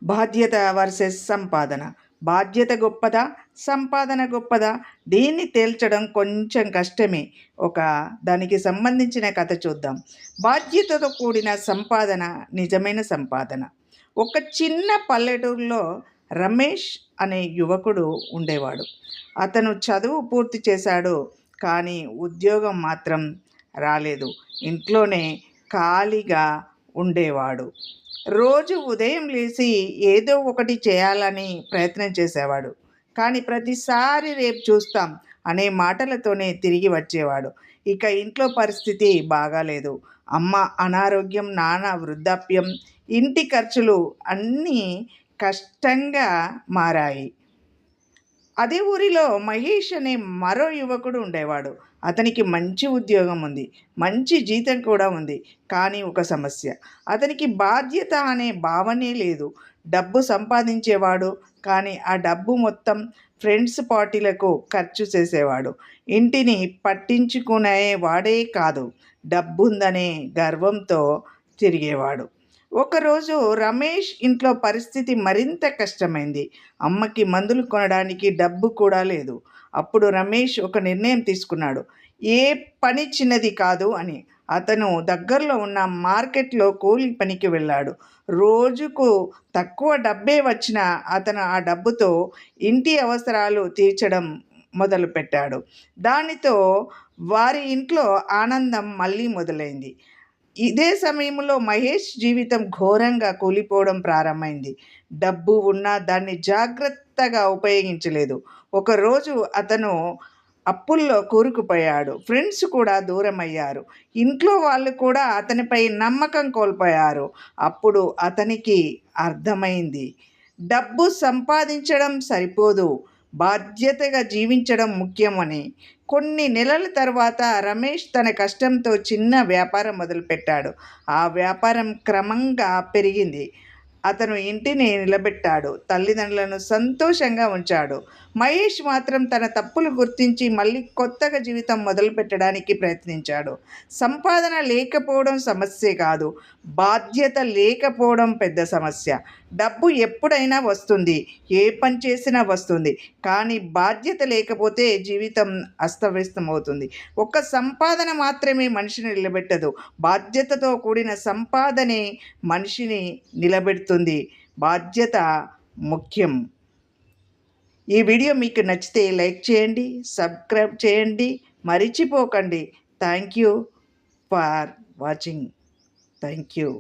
బాధ్యత వర్సెస్ సంపాదన. బాధ్యత గొప్పదా? సంపాదన గొప్పదా? దీన్ని తేల్చడం కొంచెం కష్టమే. దానికి సంబంధించిన కథ చూద్దాం. బాధ్యతతో కూడిన సంపాదన నిజమైన సంపాదన. ఒక చిన్న పల్లెటూరులో రమేష్ అనే యువకుడు ఉండేవాడు. అతను చదువు పూర్తి చేశాడు, కానీ ఉద్యోగం మాత్రం రాలేదు. ఇంట్లోనే ఖాళీగా ఉండేవాడు. రోజు ఉదయం లేచి ఏదో ఒకటి చేయాలని ప్రయత్నం చేసేవాడు. కానీ ప్రతిసారి రేపు చూస్తాం అనే మాటలతోనే తిరిగి వచ్చేవాడు. ఇక ఇంట్లో పరిస్థితి బాగాలేదు. అమ్మ అనారోగ్యం, నాన్న వృద్ధాప్యం, ఇంటి ఖర్చులు అన్నీ కష్టంగా మారాయి. అదే ఊరిలో మహేష్ అనే మరో యువకుడు ఉండేవాడు. అతనికి మంచి ఉద్యోగం ఉంది, మంచి జీతం కూడా ఉంది. కానీ ఒక సమస్య, అతనికి బాధ్యత అనే భావనే లేదు. డబ్బు సంపాదించేవాడు, కానీ ఆ డబ్బు మొత్తం ఫ్రెండ్స్ పార్టీలకు ఖర్చు చేసేవాడు. ఇంటిని పట్టించుకునేవాడే కాదు, డబ్బుందనే గర్వంతో తిరిగేవాడు. ఒకరోజు రమేష్ ఇంట్లో పరిస్థితి మరింత కష్టమైంది. అమ్మకి మందులు కొనడానికి డబ్బు కూడా లేదు. అప్పుడు రమేష్ ఒక నిర్ణయం తీసుకున్నాడు. ఏ పని చిన్నది కాదు అని. అతను దగ్గరలో ఉన్న మార్కెట్లో కూలి పనికి వెళ్ళాడు. రోజుకు తక్కువ డబ్బే వచ్చినా అతను ఆ డబ్బుతో ఇంటి అవసరాలు తీర్చడం మొదలుపెట్టాడు. దానితో వారి ఇంట్లో ఆనందం మళ్ళీ మొదలైంది. ఇదే సమయంలో మహేష్ జీవితం ఘోరంగా కూలిపోవడం ప్రారంభమైంది. డబ్బు ఉన్నా దాన్ని జాగ్రత్తగా ఉపయోగించలేదు. ఒకరోజు అతను అప్పుల్లో కూరుకుపోయాడు. ఫ్రెండ్స్ కూడా దూరమయ్యారు. ఇంట్లో వాళ్ళు కూడా అతనిపై నమ్మకం కోల్పోయారు. అప్పుడు అతనికి అర్థమైంది, డబ్బు సంపాదించడం సరిపోదు, బాధ్యతగా జీవించడం ముఖ్యమని. కొన్ని నెలల తర్వాత రమేష్ తన కష్టంతో చిన్న వ్యాపారం మొదలుపెట్టాడు. ఆ వ్యాపారం క్రమంగా పెరిగింది. అతను ఇంటిని నిలబెట్టాడు, తల్లిదండ్రులను సంతోషంగా ఉంచాడు. మహేష్ మాత్రం తన తప్పులు గుర్తించి మళ్ళీ కొత్తగా జీవితం మొదలుపెట్టడానికి ప్రయత్నించాడు. సంపాదన లేకపోవడం సమస్య కాదు, బాధ్యత లేకపోవడం పెద్ద సమస్య. డబ్బు ఎప్పుడైనా వస్తుంది, ఏ పని చేసినా వస్తుంది. కానీ బాధ్యత లేకపోతే జీవితం అస్తవ్యస్తమవుతుంది. ఒక్క సంపాదన మాత్రమే మనిషిని నిలబెట్టదు, బాధ్యతతో కూడిన సంపాదనే మనిషిని నిలబెడుతుంది. బాధ్యత ముఖ్యం. ఈ వీడియో మీకు నచ్చితే లైక్ చేయండి, సబ్స్క్రైబ్ చేయండి, మరిచిపోకండి. Thank you for watching. Thank you.